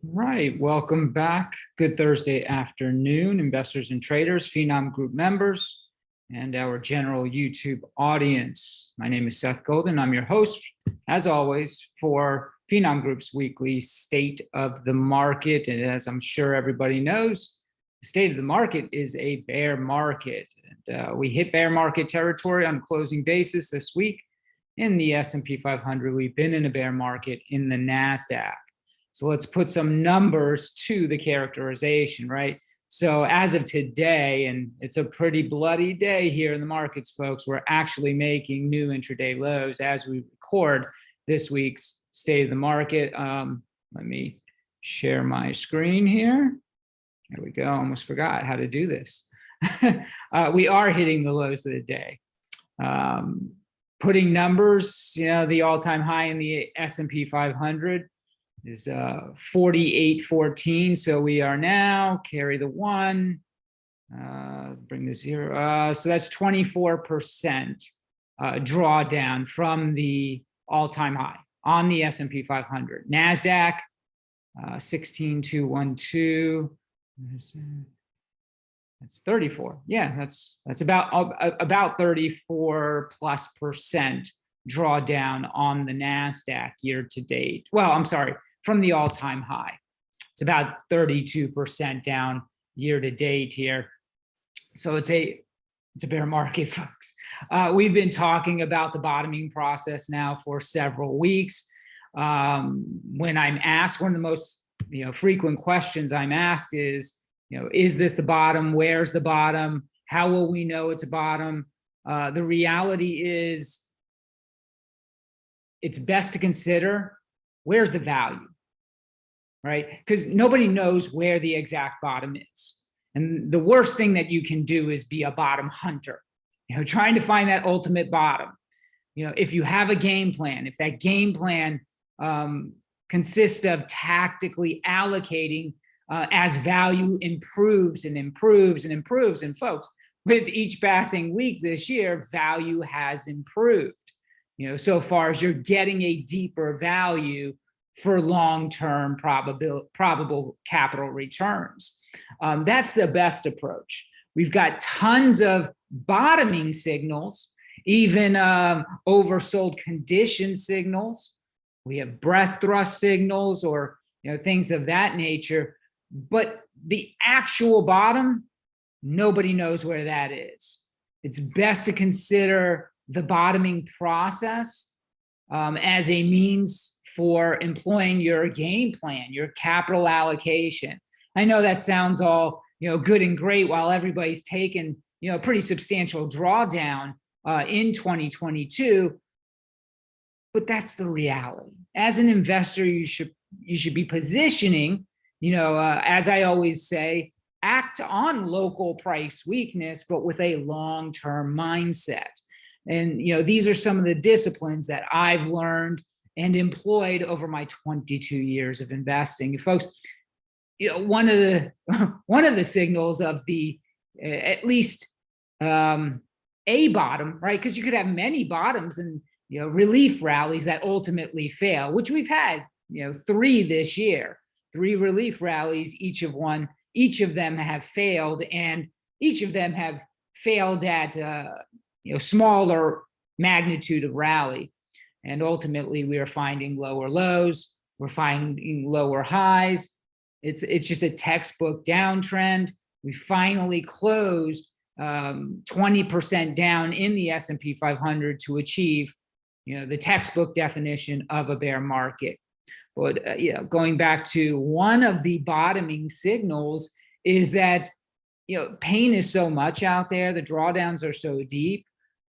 Right. Welcome back. Good Thursday afternoon, investors and traders, Finom Group members, and our general YouTube audience. My name is Seth Golden. I'm your host, as always, for Finom Group's weekly State of the Market. And as I'm sure everybody knows, the state of the market is a bear market. And, we hit bear market territory on a closing basis this week in the S&P 500. We've been in a bear market in the NASDAQ. So let's put some numbers to the characterization, right? So as of today, and it's a pretty bloody day here in the markets, folks, we're actually making new intraday lows as we record this week's State of the Market. Let me share my screen here. There we go. Almost forgot how to do this. We are hitting the lows of the day. Putting numbers, the all-time high in the S&P 500 is 48.14. So we are now, carry the one, bring the zero. So that's 24% drawdown from the all-time high on the S&P 500. NASDAQ, 16,212. That's 34. Yeah, that's about 34+% drawdown on the NASDAQ year to date. Well, I'm sorry, from the all-time high. It's about 32% down year to date here. So it's a bear market, folks. We've been talking about the bottoming process now for several weeks. When I'm asked, one of the most frequent questions I'm asked is this the bottom? Where's the bottom? How will we know it's a bottom? The reality is it's best to consider where's the value, right? Because nobody knows where the exact bottom is. And the worst thing that you can do is be a bottom hunter, trying to find that ultimate bottom. If you have a game plan, if that game plan consists of tactically allocating as value improves and improves and improves, and folks, with each passing week this year, value has improved. So far as you're getting a deeper value for long-term probable capital returns. That's the best approach. We've got tons of bottoming signals, even oversold condition signals. We have breadth thrust signals or things of that nature. But the actual bottom, nobody knows where that is. It's best to consider the bottoming process as a means for employing your game plan, your capital allocation. I know that sounds all good and great while everybody's taken a pretty substantial drawdown in 2022, but that's the reality. As an investor, you should be positioning, as I always say, act on local price weakness, but with a long-term mindset. And these are some of the disciplines that I've learned and employed over my 22 years of investing. Folks, one of the signals of the at least a bottom, right? Because you could have many bottoms and relief rallies that ultimately fail, which we've had 3 this year, 3 relief rallies. Each of them have failed, and each of them have failed at smaller magnitude of rally. And ultimately, we are finding lower lows. We're finding lower highs. It's just a textbook downtrend. We finally closed 20% down in the S&P 500 to achieve, the textbook definition of a bear market. But going back to one of the bottoming signals is that pain is so much out there. The drawdowns are so deep.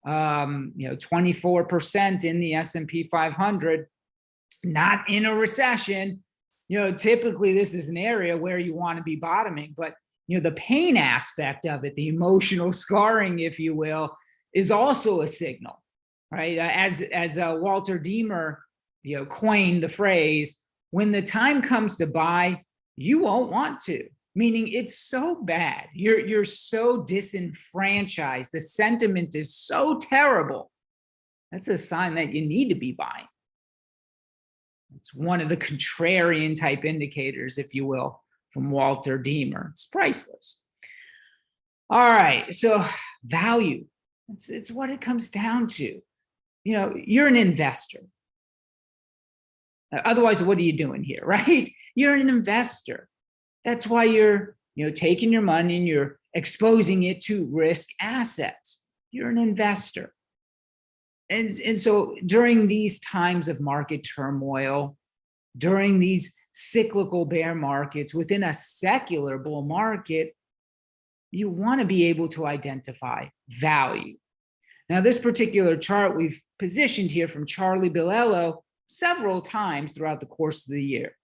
24% in the S&P 500, not in a recession. Typically this is an area where you want to be bottoming, but the pain aspect of it, the emotional scarring, if you will, is also a signal, right? As Walter Deemer, coined the phrase, when the time comes to buy, you won't want to. Meaning it's so bad. You're so disenfranchised. The sentiment is so terrible. That's a sign that you need to be buying. It's one of the contrarian type indicators, if you will, from Walter Deemer. It's priceless. All right, so value, it's what it comes down to. You know, you're an investor. Otherwise, what are you doing here, right? You're an investor. That's why you're, taking your money and you're exposing it to risk assets. You're an investor. And so during these times of market turmoil, during these cyclical bear markets, within a secular bull market, you want to be able to identify value. Now, this particular chart we've positioned here from Charlie Bilello several times throughout the course of the year.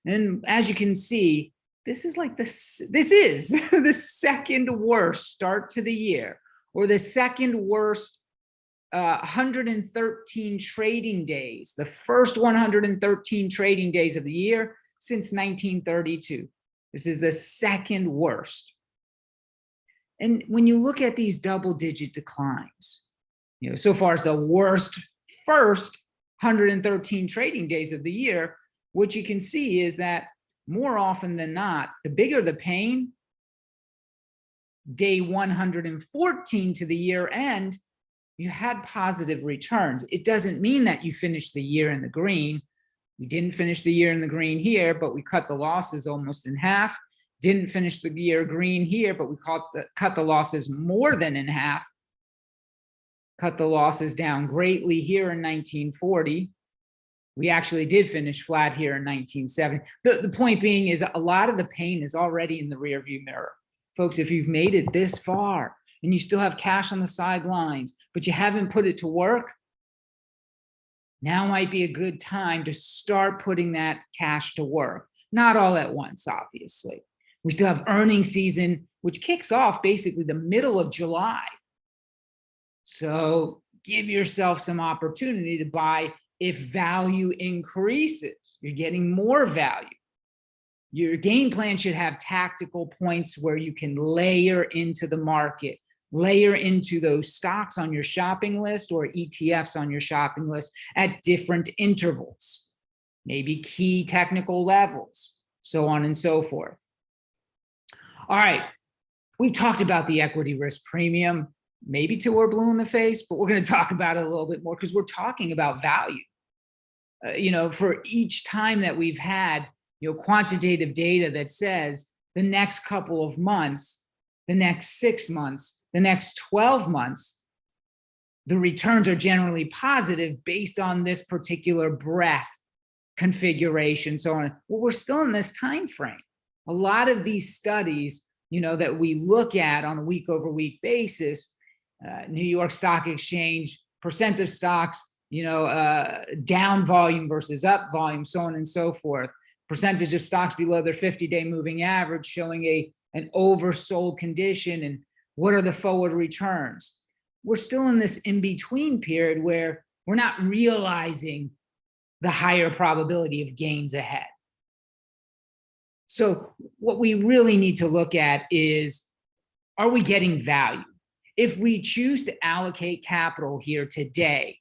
And as you can see, this is the second worst start to the year, or the second worst 113 trading days, the first 113 trading days of the year since 1932. This is the second worst. And when you look at these double-digit declines, so far as the worst first 113 trading days of the year, what you can see is that more often than not, the bigger the pain, day 114 to the year end, you had positive returns. It doesn't mean that you finished the year in the green. We didn't finish the year in the green here, but we cut the losses almost in half. Didn't finish the year green here, but we cut the losses more than in half. Cut the losses down greatly here in 1940. We actually did finish flat here in 1970. The point being is a lot of the pain is already in the rearview mirror. Folks, if you've made it this far and you still have cash on the sidelines, but you haven't put it to work, now might be a good time to start putting that cash to work. Not all at once, obviously. We still have earnings season, which kicks off basically the middle of July. So give yourself some opportunity to buy if value increases. You're getting more value. Your game plan should have tactical points where you can layer into the market, layer into those stocks on your shopping list or ETFs on your shopping list at different intervals, maybe key technical levels, so on and so forth. All right, we've talked about the equity risk premium, maybe till we're blue in the face, but we're going to talk about it a little bit more because we're talking about value. For each time that we've had, quantitative data that says the next couple of months, the next 6 months, the next 12 months, the returns are generally positive based on this particular breadth, configuration, so on. Well, we're still in this time frame. A lot of these studies, that we look at on a week over week basis, New York Stock Exchange, percent of stocks, down volume versus up volume, so on and so forth. Percentage of stocks below their 50-day moving average showing an oversold condition, and what are the forward returns? We're still in this in-between period where we're not realizing the higher probability of gains ahead. So what we really need to look at is, are we getting value? If we choose to allocate capital here today,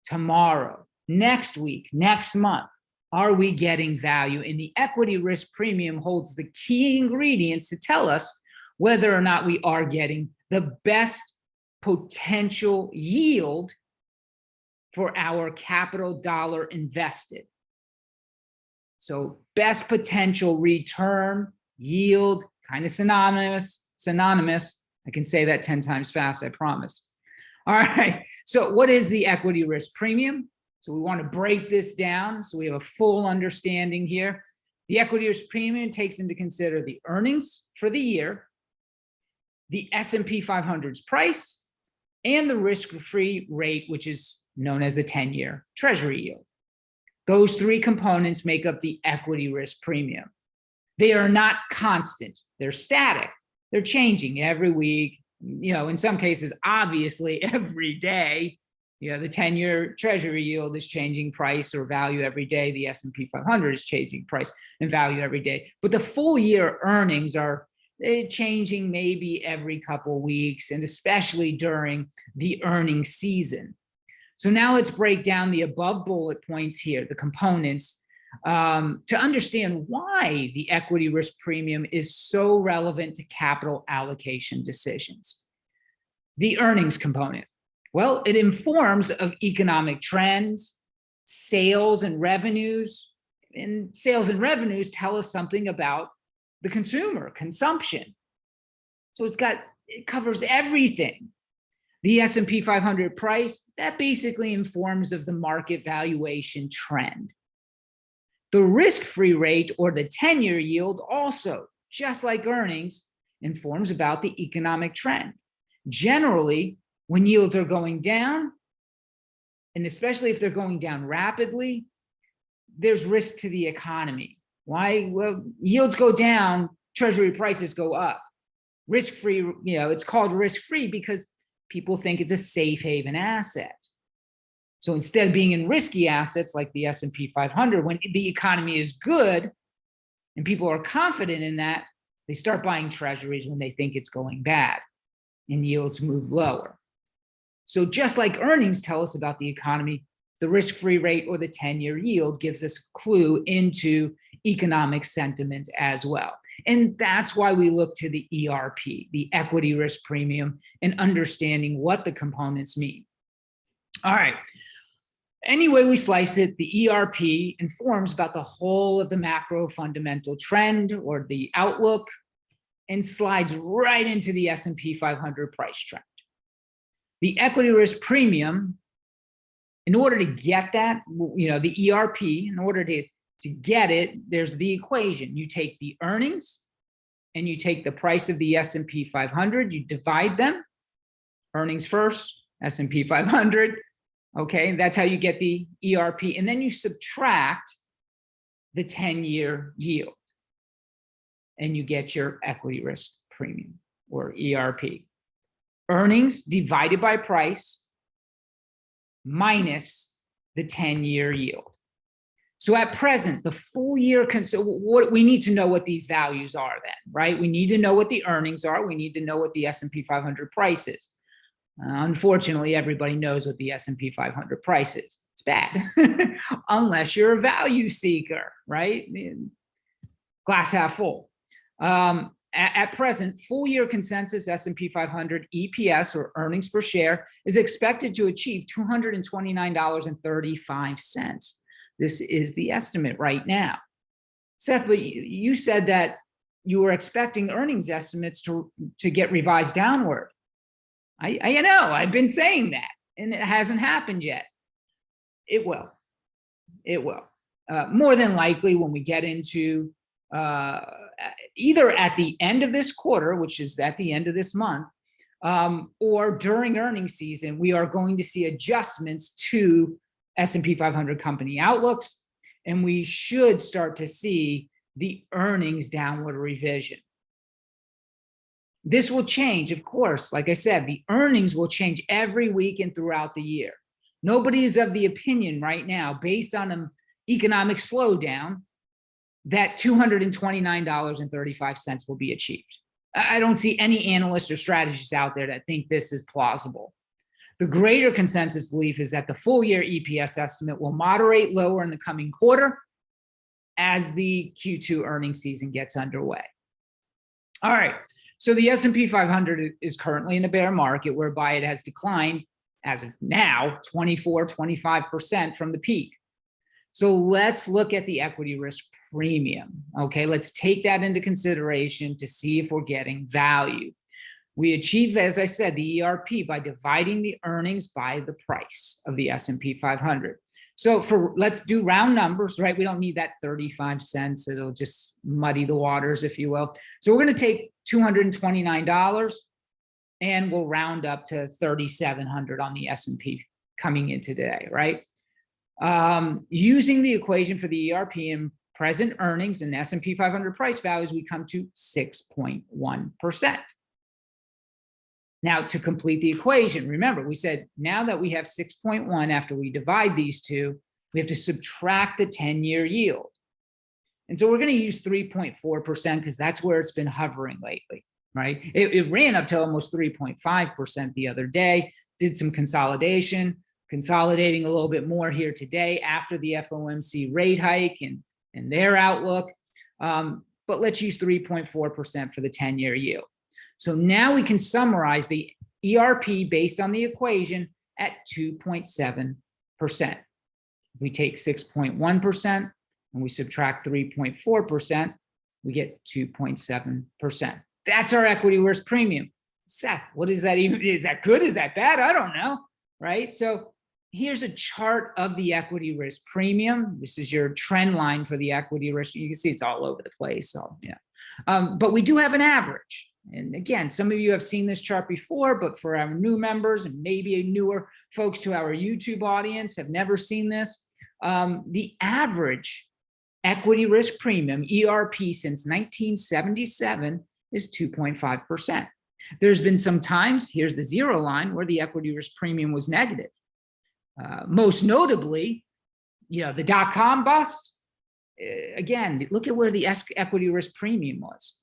tomorrow, next week, next month, are we getting value? And the equity risk premium holds the key ingredients to tell us whether or not we are getting the best potential yield for our capital dollar invested. So best potential return, yield, kind of synonymous. I can say that 10 times fast, I promise. All right, so what is the equity risk premium? So we want to break this down so we have a full understanding here. The equity risk premium takes into consider the earnings for the year, the S&P 500's price, and the risk-free rate, which is known as the 10-year Treasury yield. Those three components make up the equity risk premium. They are not constant. They're static. They're changing every week, in some cases, obviously every day. The 10-year Treasury yield is changing price or value every day. The S&P 500 is changing price and value every day. But the full year earnings are changing maybe every couple of weeks, and especially during the earnings season. So now let's break down the above bullet points here, the components, to understand why the equity risk premium is so relevant to capital allocation decisions. The earnings component. Well, it informs of economic trends, sales and revenues, and sales and revenues tell us something about the consumer, consumption. So it covers everything. The S&P 500 price, that basically informs of the market valuation trend. The risk-free rate, or the 10-year yield, also, just like earnings, informs about the economic trend. Generally, when yields are going down, and especially if they're going down rapidly, there's risk to the economy. Why? Well, yields go down, treasury prices go up. Risk-free, it's called risk-free because people think it's a safe haven asset. So instead of being in risky assets like the S&P 500, when the economy is good and people are confident in that, they start buying treasuries when they think it's going bad and yields move lower. So just like earnings tell us about the economy, the risk-free rate, or the 10-year yield, gives us a clue into economic sentiment as well. And that's why we look to the ERP, the equity risk premium, and understanding what the components mean. All right. Any way we slice it, the ERP informs about the whole of the macro fundamental trend or the outlook, and slides right into the S&P 500 price trend. The equity risk premium, in order to get that, the ERP, in order to get it, there's the equation. You take the earnings and you take the price of the S&P 500, you divide them, earnings first, S&P 500, okay? That's how you get the ERP. And then you subtract the 10-year yield and you get your equity risk premium, or ERP. Earnings divided by price minus the 10-year yield. So at present, the full year, what we need to know what these values are then, right? We need to know what the earnings are. We need to know what the S&P 500 price is. Unfortunately, everybody knows what the S&P 500 price is. It's bad, unless you're a value seeker, right? Glass half full. At present, full year consensus S&P 500 EPS, or earnings per share, is expected to achieve $229.35. This is the estimate right now. Seth, but you said that you were expecting earnings estimates to get revised downward. I know, I've been saying that, and it hasn't happened yet. It will. It will. More than likely when we get into either at the end of this quarter, which is at the end of this month, or during earnings season, we are going to see adjustments to S&P 500 company outlooks, and we should start to see the earnings downward revision. This will change, of course. Like I said, the earnings will change every week and throughout the year. Nobody is of the opinion right now, based on an economic slowdown, that $229.35 will be achieved. I don't see any analysts or strategists out there that think this is plausible. The greater consensus belief is that the full year EPS estimate will moderate lower in the coming quarter as the Q2 earnings season gets underway. All right, so the S&P 500 is currently in a bear market, whereby it has declined, as of now, 25% from the peak. So let's look at the equity risk premium. Okay, let's take that into consideration to see if we're getting value. We achieve, as I said, the ERP by dividing the earnings by the price of the S&P 500. So let's do round numbers, right? We don't need that 35 cents. It'll just muddy the waters, if you will. So we're going to take $229 and we'll round up to 3,700 on the S&P coming in today, right? Using the equation for the ERP and present earnings and S&P 500 price values, we come to 6.1%. Now, to complete the equation, remember, we said now that we have 6.1 after we divide these two, we have to subtract the 10-year yield. And so we're going to use 3.4% because that's where it's been hovering lately, right? It ran up to almost 3.5% the other day, did some consolidation, consolidating a little bit more here today after the FOMC rate hike and their outlook. But let's use 3.4% for the 10-year yield. So now we can summarize the ERP based on the equation at 2.7%. If we take 6.1% and we subtract 3.4%, we get 2.7%. That's our equity risk premium. Seth, what is that even? Is that good? Is that bad? I don't know, right? So here's a chart of the equity risk premium. This is your trend line for the equity risk. You can see it's all over the place. So yeah, but we do have an average. And again, some of you have seen this chart before, but for our new members and maybe newer folks to our YouTube audience have never seen this. The average equity risk premium, ERP, since 1977 is 2.5%. There's been some times, here's the zero line, where the equity risk premium was negative. Most notably, the dot-com bust. Again, look at where the equity risk premium was.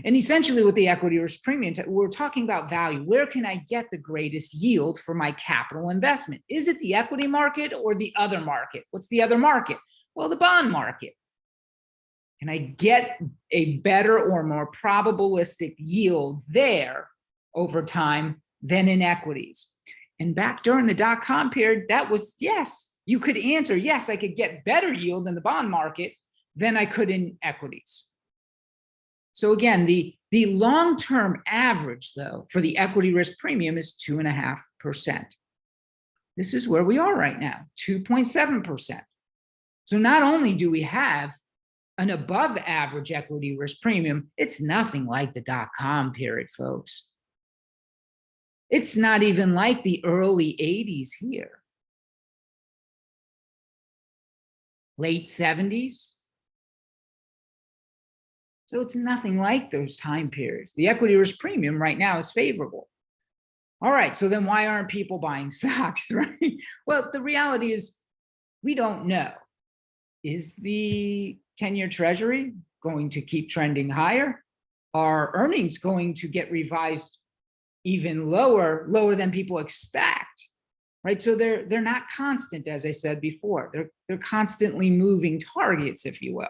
And essentially with the equity risk premium, we're talking about value. Where can I get the greatest yield for my capital investment? Is it the equity market or the other market? What's the other market? Well, the bond market. Can I get a better or more probabilistic yield there over time than in equities? And back during the dot-com period, that was yes. You could answer, yes, I could get better yield in the bond market than I could in equities. So again, the long-term average, though, for the equity risk premium is 2.5%. This is where we are right now, 2.7%. So not only do we have an above average equity risk premium, it's nothing like the dot-com period, folks. It's not even like the early 80s here. Late 70s. So it's nothing like those time periods. The equity risk premium right now is favorable. All right, so then why aren't people buying stocks, right? Well, the reality is we don't know. Is the 10-year treasury going to keep trending higher? Are earnings going to get revised even lower than people expect, right? So they're not constant, as I said before. They're constantly moving targets, if you will.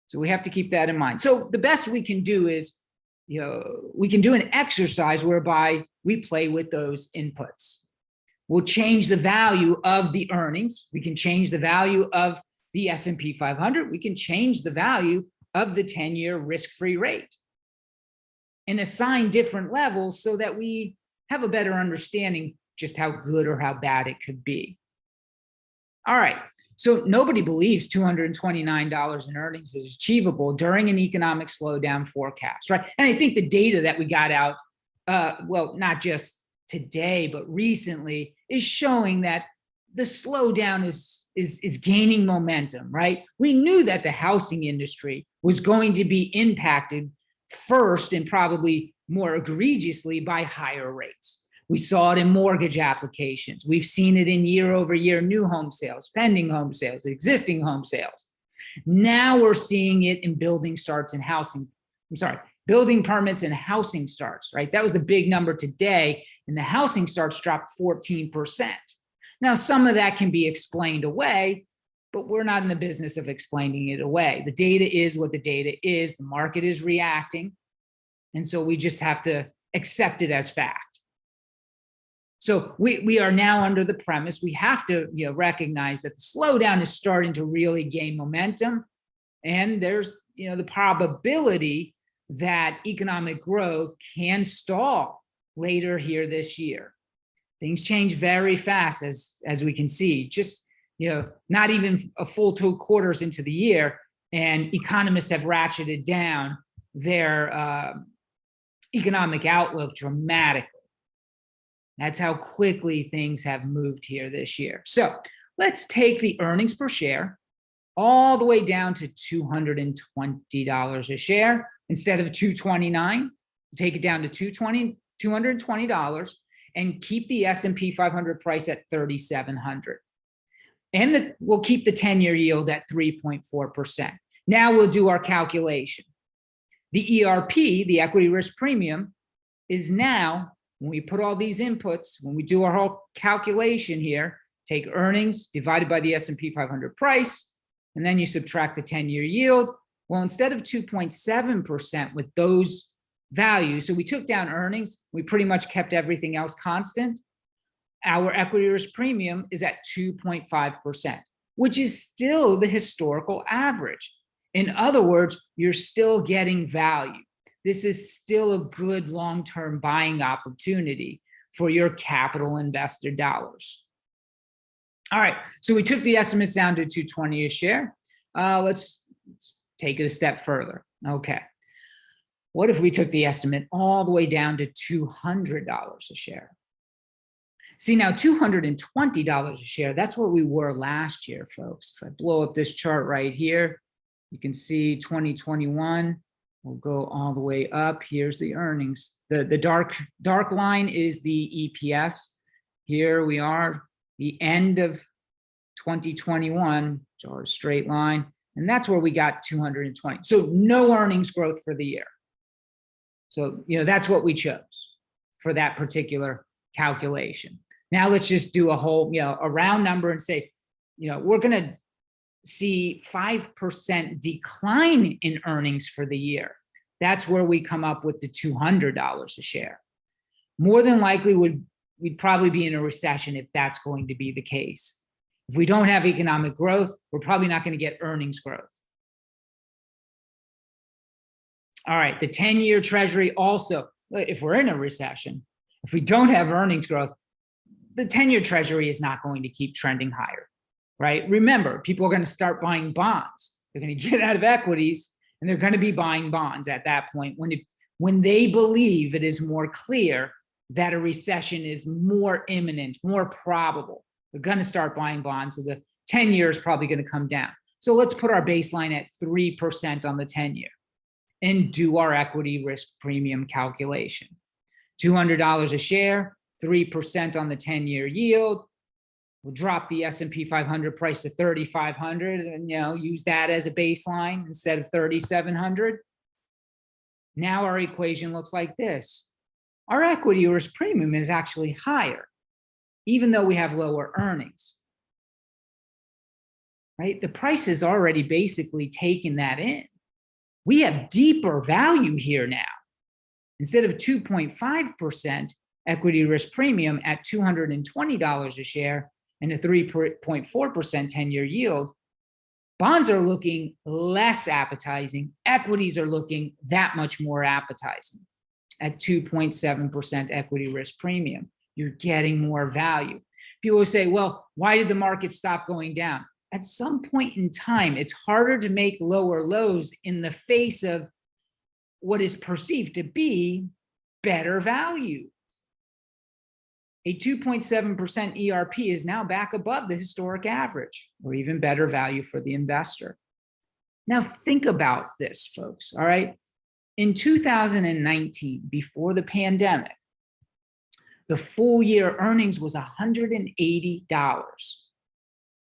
So we have to keep that in mind. So the best we can do is, we can do an exercise whereby we play with those inputs. We'll change the value of the earnings. We can change the value of the S&P 500. We can change the value of the 10-year risk-free rate and assign different levels so that we have a better understanding just how good or how bad it could be. All right. So nobody believes $229 in earnings is achievable during an economic slowdown forecast, right? And I think the data that we got out, well, not just today, but recently, is showing that the slowdown is gaining momentum, right? We knew that the housing industry was going to be impacted first and probably more egregiously by higher rates. We saw it in mortgage applications. We've seen it in year-over-year new home sales, pending home sales, existing home sales. Now we're seeing it in building starts and building permits and housing starts, right? That was the big number today, and the housing starts dropped 14%. Now, some of that can be explained away, but we're not in the business of explaining it away. The data is what the data is. The market is reacting, and so we just have to accept it as fact. So we are now under the premise, we have to recognize that the slowdown is starting to really gain momentum. And there's the probability that economic growth can stall later here this year. Things change very fast, as we can see, just not even a full 2 quarters into the year, and economists have ratcheted down their economic outlook dramatically. That's how quickly things have moved here this year. So let's take the earnings per share all the way down to $220 a share instead of $229. Take it down to $220 and keep the S&P 500 price at 3,700. And we'll keep the 10-year yield at 3.4%. Now we'll do our calculation. The ERP, the equity risk premium, is now when we put all these inputs, when we do our whole calculation here, take earnings divided by the S&P 500 price, and then you subtract the 10-year yield. Well, instead of 2.7% with those values, so we took down earnings, we pretty much kept everything else constant. Our equity risk premium is at 2.5%, which is still the historical average. In other words, you're still getting value. This is still a good long-term buying opportunity for your capital investor dollars. All right, so we took the estimates down to $220 a share. Let's take it a step further. Okay, what if we took the estimate all the way down to $200 a share? See, now $220 a share, that's where we were last year, folks. If I blow up this chart right here, you can see 2021. We'll go all the way up. Here's the earnings. The dark line is the EPS. Here we are, the end of 2021, so our straight line, and that's where we got 220. So no earnings growth for the year. So, that's what we chose for that particular calculation. Now let's just do a whole, a round number and say, we're going to see 5% decline in earnings for the year. That's where we come up with the $200 a share. More than likely, we'd probably be in a recession if that's going to be the case. If we don't have economic growth, we're probably not going to get earnings growth. All right, the 10-year Treasury also, if we're in a recession, if we don't have earnings growth, the 10-year Treasury is not going to keep trending higher, right? Remember, people are going to start buying bonds. They're going to get out of equities, and they're going to be buying bonds at that point when they believe it is more clear that a recession is more imminent, more probable. They're going to start buying bonds, so the 10-year is probably going to come down. So let's put our baseline at 3% on the 10-year and do our equity risk premium calculation. $200 a share, 3% on the 10-year yield. We'll drop the S&P 500 price to 3,500 and use that as a baseline instead of 3,700. Now our equation looks like this. Our equity risk premium is actually higher, even though we have lower earnings. Right? The price has already basically taken that in. We have deeper value here now. Instead of 2.5% equity risk premium at $220 a share and a 3.4% 10-year yield, bonds are looking less appetizing. Equities are looking that much more appetizing at 2.7% equity risk premium. You're getting more value. People will say, well, why did the market stop going down? At some point in time, it's harder to make lower lows in the face of what is perceived to be better value. A 2.7% ERP is now back above the historic average, or even better value for the investor. Now think about this, folks, all right? In 2019, before the pandemic, the full year earnings was $180.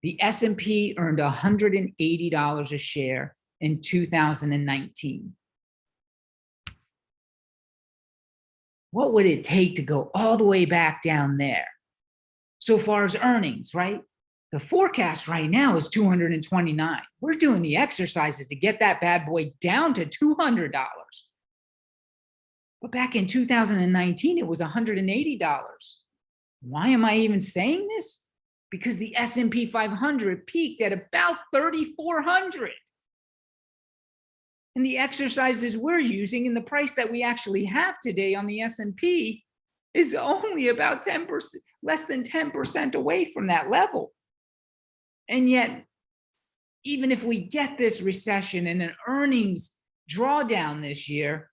The S&P earned $180 a share in 2019. What would it take to go all the way back down there? So far as earnings, right? The forecast right now is $229. We're doing the exercises to get that bad boy down to $200. But back in 2019, it was $180. Why am I even saying this? Because the S&P 500 peaked at about 3,400. And the exercises we're using and the price that we actually have today on the S&P is only about 10%, less than 10% away from that level. And yet, even if we get this recession and an earnings drawdown this year,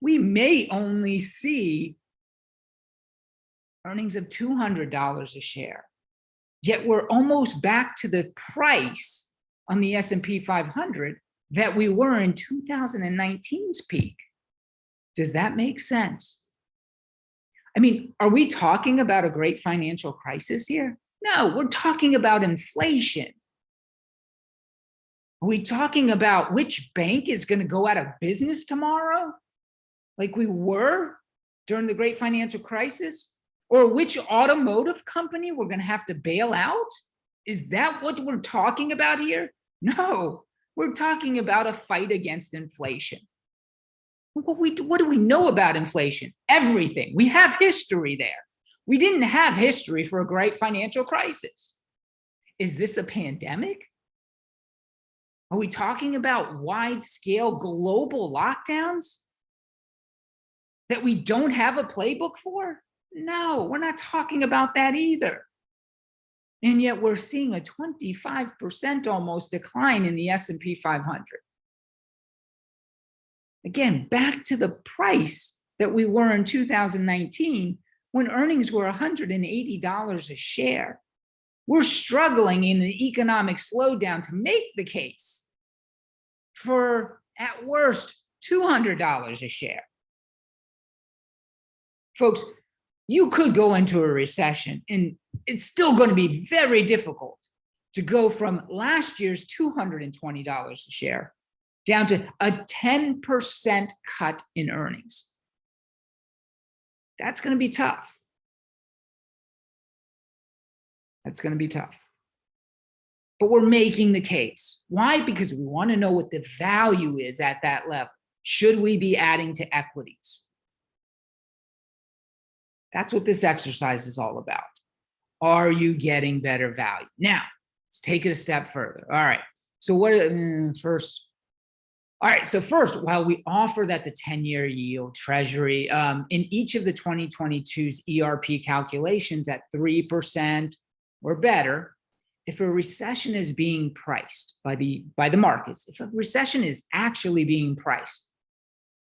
we may only see earnings of $200 a share. Yet we're almost back to the price on the S&P 500 that we were in 2019's peak. Does that make sense? I mean, are we talking about a great financial crisis here? No, we're talking about inflation. Are we talking about which bank is going to go out of business tomorrow? Like we were during the great financial crisis? Or which automotive company we're going to have to bail out? Is that what we're talking about here? No, we're talking about a fight against inflation. What do we know about inflation? Everything. We have history there. We didn't have history for a great financial crisis. Is this a pandemic? Are we talking about wide-scale global lockdowns that we don't have a playbook for? No, we're not talking about that either. And yet we're seeing a 25% almost decline in the S&P 500. Again, back to the price that we were in 2019 when earnings were $180 a share. We're struggling in an economic slowdown to make the case for, at worst, $200 a share. Folks, you could go into a recession and it's still going to be very difficult to go from last year's $220 a share down to a 10% cut in earnings. That's going to be tough. That's going to be tough. But we're making the case. Why? Because we want to know what the value is at that level. Should we be adding to equities? That's what this exercise is all about. Are you getting better value? Now, let's take it a step further. All right. So first, while we offer that the 10-year yield treasury in each of the 2022's ERP calculations at 3% or better, if a recession is being priced by the markets, if a recession is actually being priced,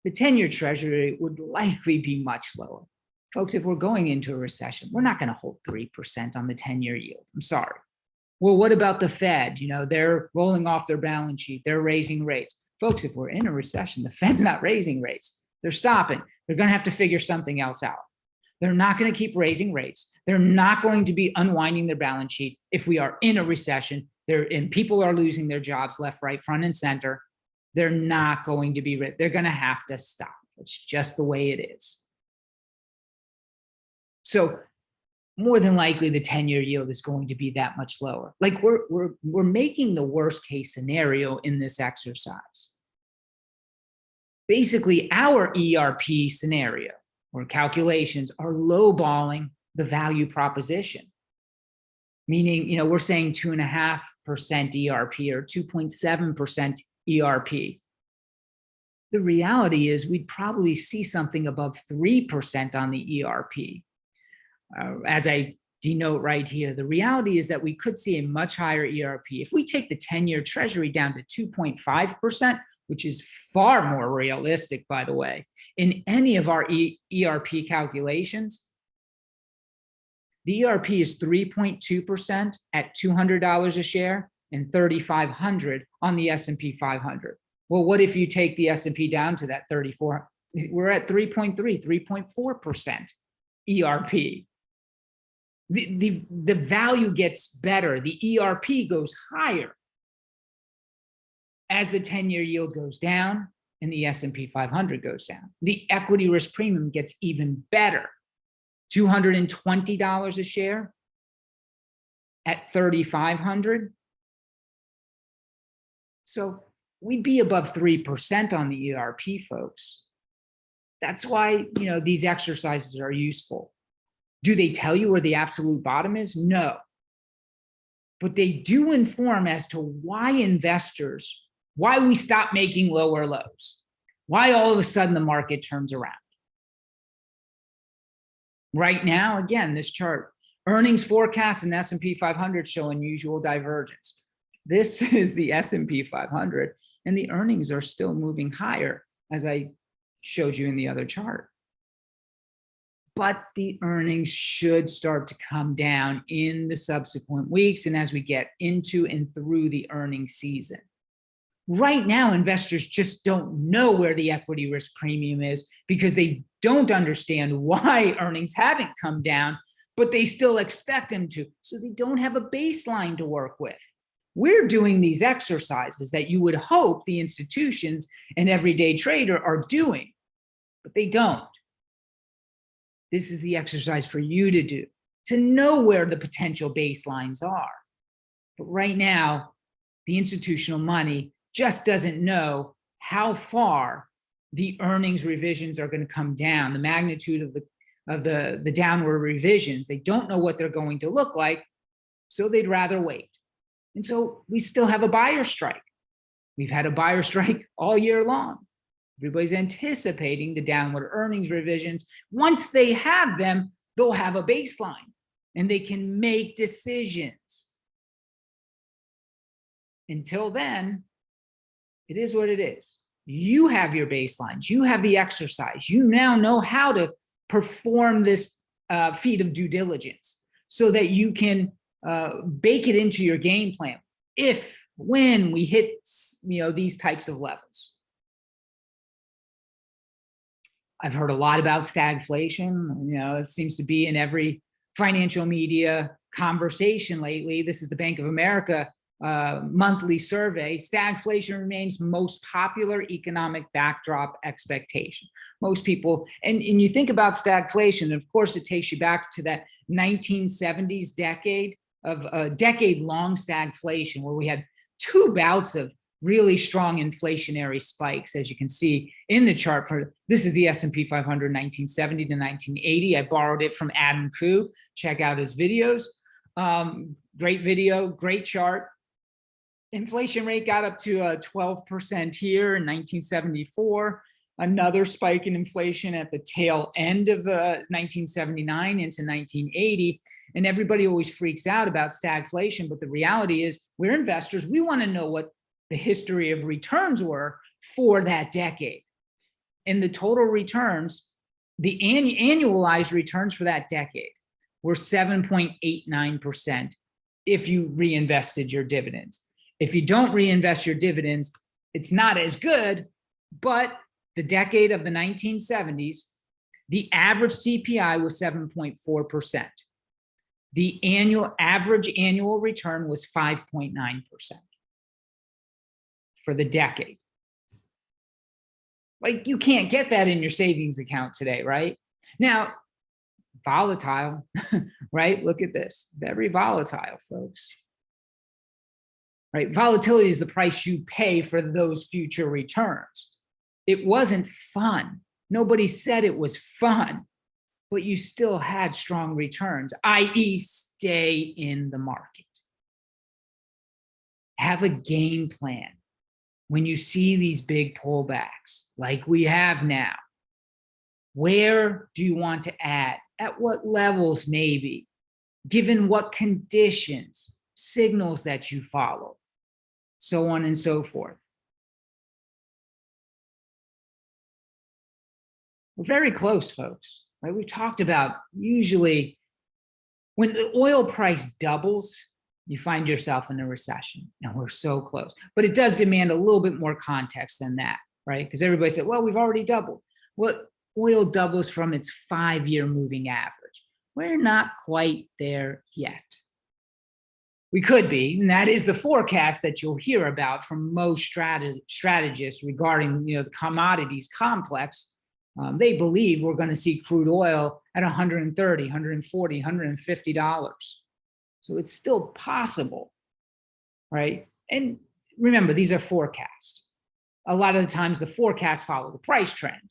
the 10-year treasury would likely be much lower. Folks, if we're going into a recession, we're not going to hold 3% on the 10-year yield. I'm sorry. Well, what about the Fed? You know, they're rolling off their balance sheet. They're raising rates. Folks, if we're in a recession, the Fed's not raising rates. They're stopping. They're going to have to figure something else out. They're not going to keep raising rates. They're not going to be unwinding their balance sheet if we are in a recession. And people are losing their jobs left, right, front, and center. They're not going to be, they're going to have to stop. It's just the way it is. So more than likely, the 10-year yield is going to be that much lower. Like we're making the worst case scenario in this exercise. Basically, our ERP scenario or calculations are lowballing the value proposition. Meaning, you know, we're saying 2.5% ERP or 2.7% ERP. The reality is we'd probably see something above 3% on the ERP. As I denote right here, the reality is that we could see a much higher ERP. If we take the 10-year treasury down to 2.5%, which is far more realistic, by the way, in any of our ERP calculations, the ERP is 3.2% at $200 a share and 3,500 on the S&P 500. Well, what if you take the S&P down to that 34? We're at 3.4% ERP. The value gets better. The ERP goes higher as the 10-year yield goes down and the S&P 500 goes down. The equity risk premium gets even better. $220 a share at 3,500. So we'd be above 3% on the ERP, folks. That's why, you know, these exercises are useful. Do they tell you where the absolute bottom is? No. But they do inform as to why we stop making lower lows, why all of a sudden the market turns around. Right now, again, this chart, earnings forecast and S&P 500 show unusual divergence. This is the S&P 500, and the earnings are still moving higher, as I showed you in the other chart. But the earnings should start to come down in the subsequent weeks and as we get into and through the earnings season. Right now, investors just don't know where the equity risk premium is because they don't understand why earnings haven't come down, but they still expect them to. So they don't have a baseline to work with. We're doing these exercises that you would hope the institutions and everyday trader are doing, but they don't. This is the exercise for you to do, to know where the potential baselines are. But right now, the institutional money just doesn't know how far the earnings revisions are going to come down, the magnitude of the downward revisions. They don't know what they're going to look like, so they'd rather wait. And so we still have a buyer strike. We've had a buyer strike all year long. Everybody's anticipating the downward earnings revisions. Once they have them, they'll have a baseline and they can make decisions. Until then, it is what it is. You have your baselines. You have the exercise. You now know how to perform this feat of due diligence so that you can bake it into your game plan when we hit these types of levels. I've heard a lot about stagflation. It seems to be in every financial media conversation lately. This is the Bank of America monthly survey. Stagflation remains most popular economic backdrop expectation. Most people, and you think about stagflation, of course, it takes you back to that 1970s decade of a decade-long stagflation where we had two bouts of really strong inflationary spikes, as you can see in the chart. This is the S&P 500 1970 to 1980. I borrowed it from Adam Koo. Check out his videos. Great video, great chart. Inflation rate got up to 12% here in 1974. Another spike in inflation at the tail end of 1979 into 1980. And everybody always freaks out about stagflation, but the reality is we're investors. We want to know what the history of returns were for that decade. And the total returns, the annualized returns for that decade were 7.89% if you reinvested your dividends. If you don't reinvest your dividends, it's not as good, but the decade of the 1970s, the average CPI was 7.4%. The average annual return was 5.9% for the decade. Like, you can't get that in your savings account today, right? Now, volatile, right? Look at this, very volatile, folks. Right? Volatility is the price you pay for those future returns. It wasn't fun. Nobody said it was fun, but you still had strong returns, i.e., stay in the market. Have a game plan. When you see these big pullbacks like we have now, where do you want to add? At what levels, maybe? Given what conditions, signals that you follow, so on and so forth. We're very close, folks, right? We've talked about usually when the oil price doubles, you find yourself in a recession, and we're so close. But it does demand a little bit more context than that, right? Because everybody said, well, we've already doubled. Well, oil doubles from its 5-year moving average. We're not quite there yet. We could be, and that is the forecast that you'll hear about from most strategists regarding the commodities complex. They believe we're going to see crude oil at $130, $140, $150. So it's still possible, right? And remember, these are forecasts. A lot of the times the forecasts follow the price trend,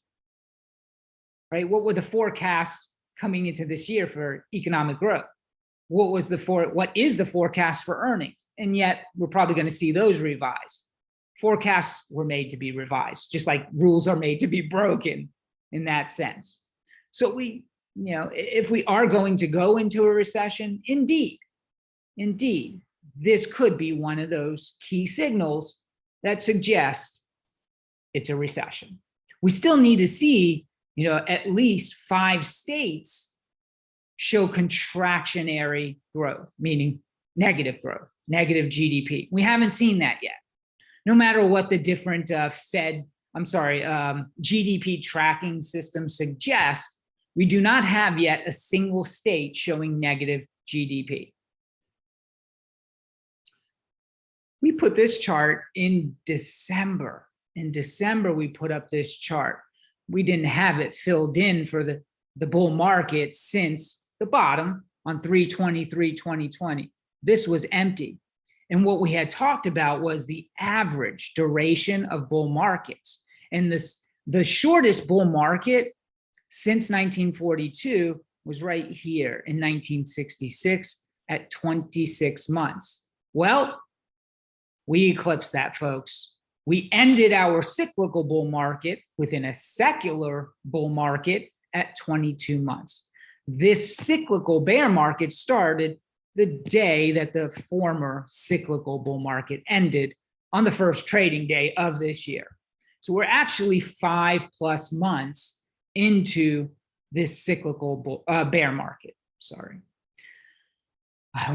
right? What were the forecasts coming into this year for economic growth? What is the forecast for earnings? And yet we're probably going to see those revised. Forecasts were made to be revised, just like rules are made to be broken in that sense. So if we are going to go into a recession, indeed, this could be one of those key signals that suggest it's a recession. We still need to see, at least 5 states show contractionary growth, meaning negative growth, negative GDP. We haven't seen that yet. No matter what the different GDP tracking systems suggest, we do not have yet a single state showing negative GDP. We put this chart in December. In December, we put up this chart. We didn't have it filled in for the the bull market since the bottom on 3/23/2020. This was empty. And what we had talked about was the average duration of bull markets. And the shortest bull market since 1942 was right here in 1966 at 26 months. Well, we eclipsed that, folks. We ended our cyclical bull market within a secular bull market at 22 months. This cyclical bear market started the day that the former cyclical bull market ended on the first trading day of this year. So we're actually 5+ months into this cyclical bear market. Sorry.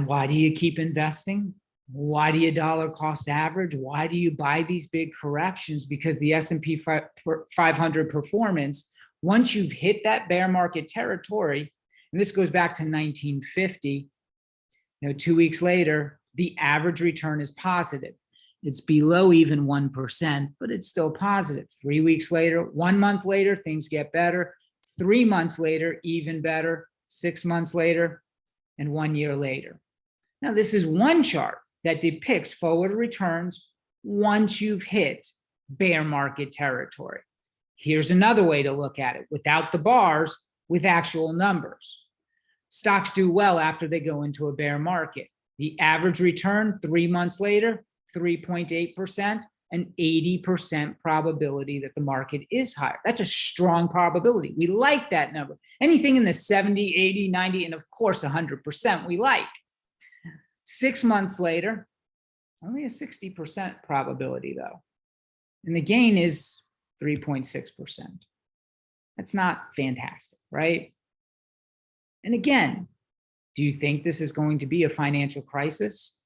Why do you keep investing? Why do you dollar cost average? Why do you buy these big corrections? Because the S&P 500 performance, once you've hit that bear market territory, and this goes back to 1950, 2 weeks later, the average return is positive. It's below even 1%, but it's still positive. 3 weeks later, 1 month later, things get better. 3 months later, even better. 6 months later, and 1 year later. Now, this is one chart that depicts forward returns once you've hit bear market territory. Here's another way to look at it without the bars, with actual numbers. Stocks do well after they go into a bear market. The average return 3 months later, 3.8%, an 80% probability that the market is higher. That's a strong probability. We like that number. Anything in the 70, 80, 90, and of course 100% we like. 6 months later, only a 60% probability though. And the gain is 3.6%. That's not fantastic, right? And again, do you think this is going to be a financial crisis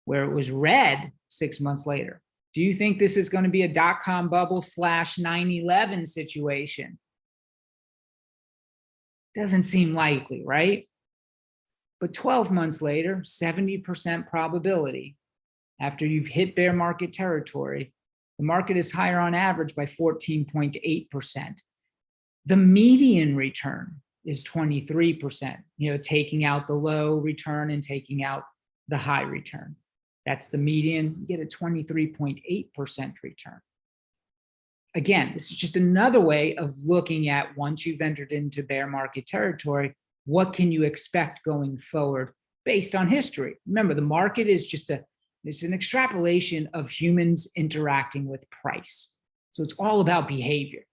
where it was red 6 months later? Do you think this is going to be a dot-com bubble / 9/11 situation? Doesn't seem likely, right? But 12 months later, 70% probability after you've hit bear market territory, the market is higher on average by 14.8%. The median return is 23%, taking out the low return and taking out the high return. That's the median. You get a 23.8% return. Again, this is just another way of looking at once you've entered into bear market territory, what can you expect going forward based on history? Remember, the market is it's an extrapolation of humans interacting with price. So it's all about behavior.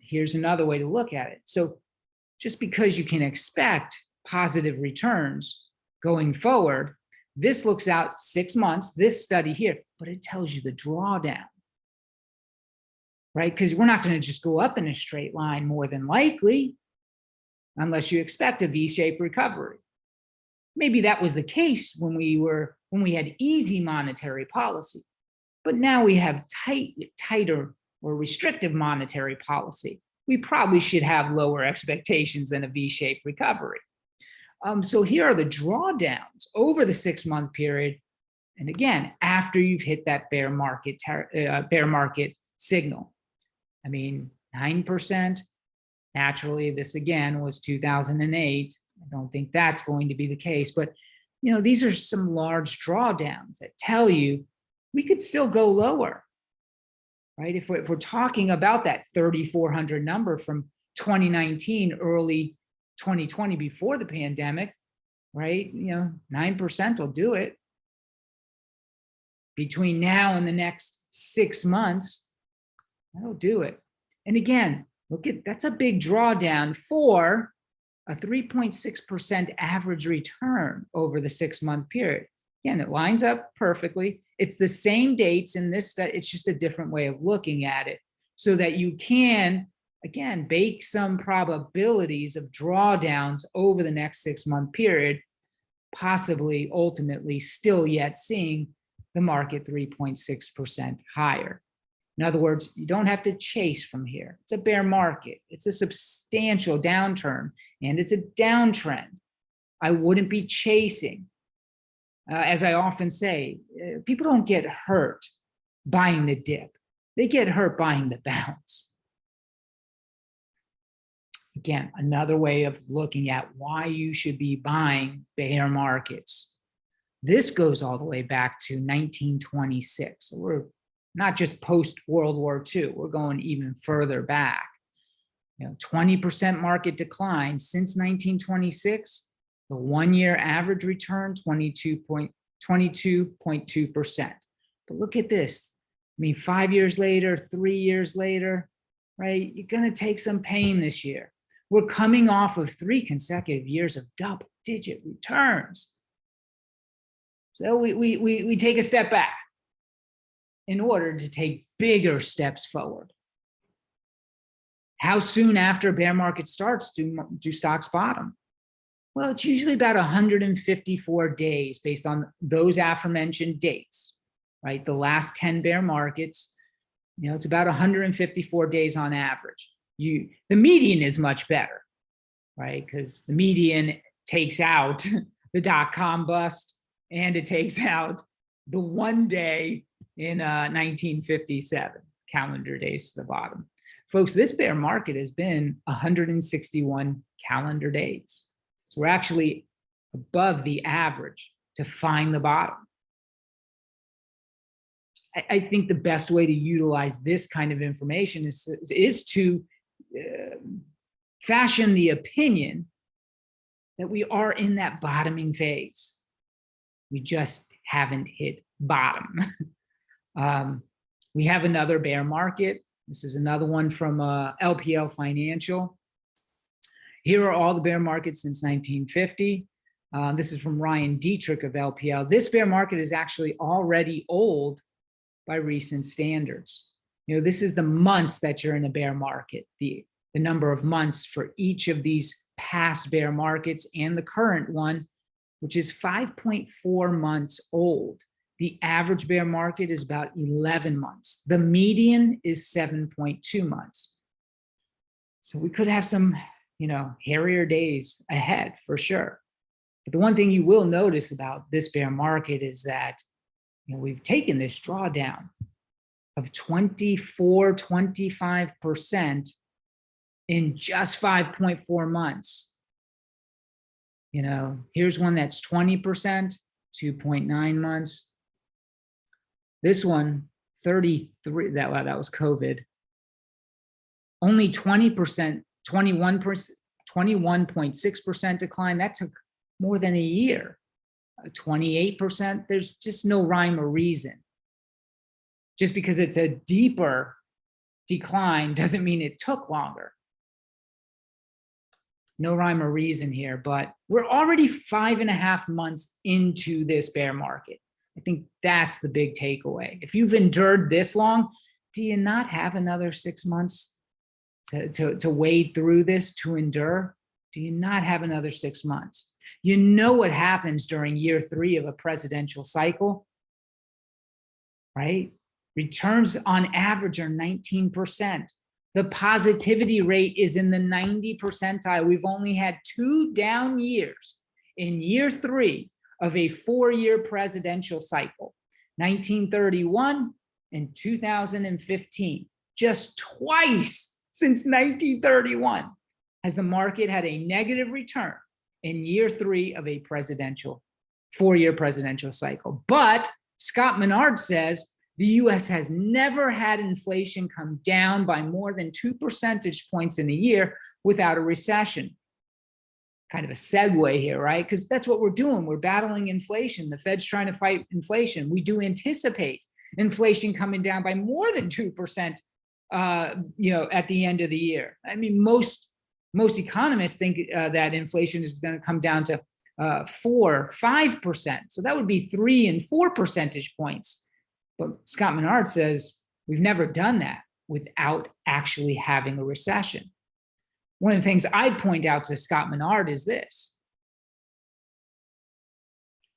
Here's another way to look at it. So just because you can expect positive returns going forward, this looks out 6 months, this study here, but it tells you the drawdown, right? Because we're not going to just go up in a straight line more than likely, unless you expect a V-shaped recovery. Maybe that was the case when we had easy monetary policy, but now we have tighter or restrictive monetary policy. We probably should have lower expectations than a V-shaped recovery. So here are the drawdowns over the 6 month period. And again, after you've hit that bear market signal. I mean, 9%. Naturally, this again was 2008. I don't think that's going to be the case, but these are some large drawdowns that tell you we could still go lower, right? If we're talking about that 3,400 number from 2019, early 2020, before the pandemic, right? 9% will do it. Between now and the next 6 months, that'll do it. And again, look at, that's a big drawdown for a 3.6% average return over the 6 month period. Again, it lines up perfectly. It's the same dates in this study. It's just a different way of looking at it so that you can, again, bake some probabilities of drawdowns over the next 6 month period, possibly ultimately still yet seeing the market 3.6% higher. In other words, you don't have to chase from here. It's a bear market. It's a substantial downturn, and it's a downtrend. I wouldn't be chasing. As I often say, people don't get hurt buying the dip. They get hurt buying the bounce. Again, another way of looking at why you should be buying bear markets. This goes all the way back to 1926. So we're not just post World War II, we're going even further back. 20% market decline since 1926, the 1-year average return 22.2%. But look at this. I mean, 5 years later, 3 years later, right? You're going to take some pain this year. We're coming off of 3 consecutive years of double-digit returns. So we take a step back in order to take bigger steps forward. How soon after a bear market starts do stocks bottom? Well, it's usually about 154 days based on those aforementioned dates, right? The last 10 bear markets, it's about 154 days on average. The median is much better, right? Because the median takes out the dot-com bust and it takes out the 1 day in 1957, calendar days to the bottom. Folks, this bear market has been 161 calendar days. So we're actually above the average to find the bottom. I think the best way to utilize this kind of information is to fashion the opinion that we are in that bottoming phase. We just haven't hit bottom. We have another bear market. This is another one from LPL Financial. Here are all the bear markets since 1950. This is from Ryan Dietrich of LPL. This bear market is actually already old by recent standards. This is the months that you're in a bear market, the number of months for each of these past bear markets and the current one, which is 5.4 months old. The average bear market is about 11 months. The median is 7.2 months. So we could have some, hairier days ahead for sure. But the one thing you will notice about this bear market is that we've taken this drawdown of 25% in just 5.4 months. Here's one that's 20%, 2.9 months. This one, 33, that was COVID. Only 20%, 21.6% decline. That took more than a year. 28%, there's just no rhyme or reason. Just because it's a deeper decline doesn't mean it took longer. No rhyme or reason here, but we're already 5.5 months into this bear market. I think that's the big takeaway. If you've endured this long, do you not have another 6 months to wade through this, to endure? Do you not have another 6 months? You know what happens during year 3 of a presidential cycle, right? Returns on average are 19%. The positivity rate is in the 90 percentile. We've only had 2 down years in year 3 of a 4-year presidential cycle, 1931 and 2015. Just twice since 1931 has the market had a negative return in year 3 of a 4-year presidential cycle. But Scott Menard says the US has never had inflation come down by more than 2 percentage points in a year without a recession. Kind of a segue here, right? Because that's what we're doing. We're battling inflation. The Fed's trying to fight inflation. We do anticipate inflation coming down by more than 2%, at the end of the year. I mean, most economists think that inflation is going to come down to 4-5%. So that would be 3 and 4 percentage points. But Scott Menard says we've never done that without actually having a recession. One of the things I'd point out to Scott Menard is this.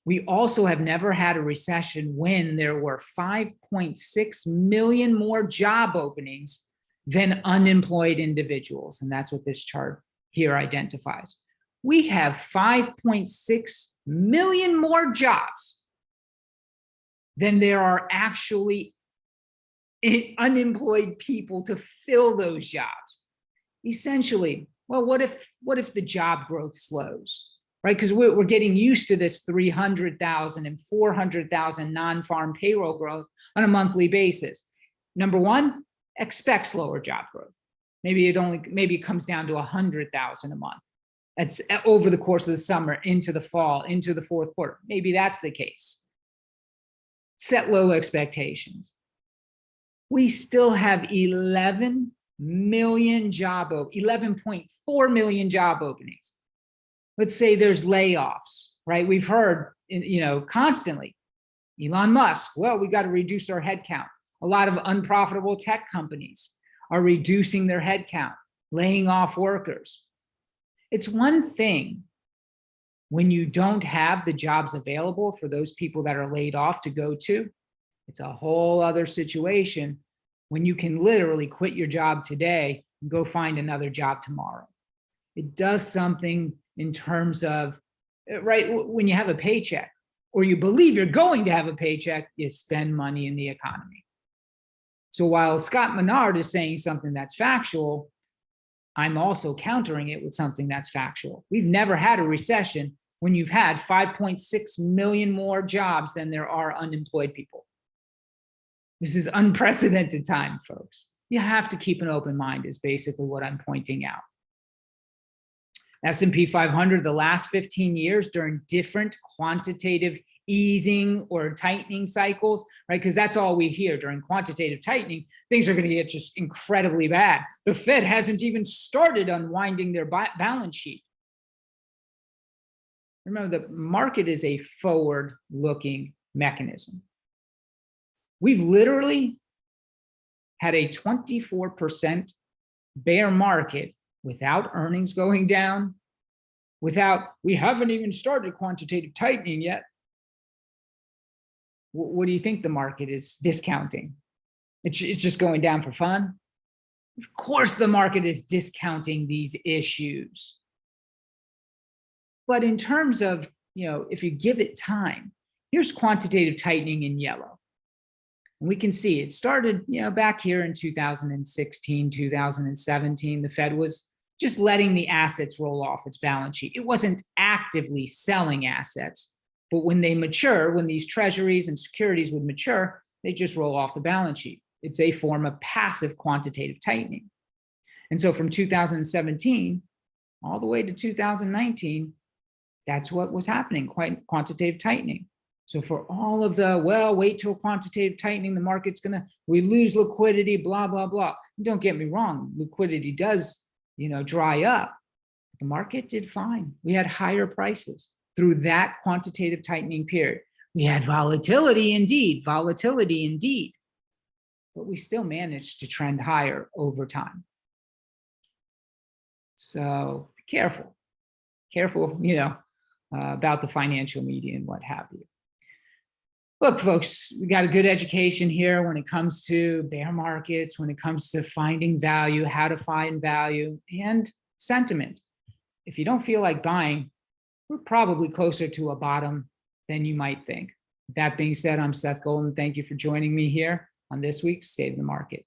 We also have never had a recession when there were 5.6 million more job openings than unemployed individuals. And that's what this chart here identifies. We have 5.6 million more jobs than there are actually unemployed people to fill those jobs. Essentially, Well, what if the job growth slows, right? Because we're getting used to this 300,000 and 400,000 non-farm payroll growth on a monthly basis. Number one, expect slower job growth. Maybe it comes down to 100,000 a month. That's over the course of the summer, into the fall, into the fourth quarter. Maybe that's the case. Set low expectations. We still have 11 million 11.4 million job openings. Let's say there's layoffs, right? We've heard, constantly, Elon Musk, well, we got to reduce our headcount. A lot of unprofitable tech companies are reducing their headcount, laying off workers. It's one thing when you don't have the jobs available for those people that are laid off to go to. It's a whole other situation when you can literally quit your job today and go find another job tomorrow. It does something in terms of, right, when you have a paycheck or you believe you're going to have a paycheck, you spend money in the economy. So while Scott Menard is saying something that's factual, I'm also countering it with something that's factual. We've never had a recession when you've had 5.6 million more jobs than there are unemployed people. This is unprecedented time, folks. You have to keep an open mind is basically what I'm pointing out. S&P 500, the last 15 years during different quantitative easing or tightening cycles, right? Because that's all we hear during quantitative tightening. Things are going to get just incredibly bad. The Fed hasn't even started unwinding their balance sheet. Remember, the market is a forward-looking mechanism. We've literally had a 24% bear market without earnings going down, we haven't even started quantitative tightening yet. What do you think the market is discounting? It's just going down for fun? Of course the market is discounting these issues. But in terms of, if you give it time, here's quantitative tightening in yellow. And we can see it started, back here in 2016, 2017, the Fed was just letting the assets roll off its balance sheet. It wasn't actively selling assets. But when they mature, when these treasuries and securities would mature, they just roll off the balance sheet. It's a form of passive quantitative tightening. And so from 2017 all the way to 2019, that's what was happening, quantitative tightening. So for all of the, wait till quantitative tightening, the market's we lose liquidity, blah, blah, blah. Don't get me wrong, liquidity does, dry up. The market did fine. We had higher prices through that quantitative tightening period. We had volatility indeed, but we still managed to trend higher over time. So be careful, about the financial media and what have you. Look, folks, we got a good education here when it comes to bear markets, when it comes to finding value, how to find value, and sentiment. If you don't feel like buying, we're probably closer to a bottom than you might think. That being said, I'm Seth Golden. Thank you for joining me here on this week's State of the Market.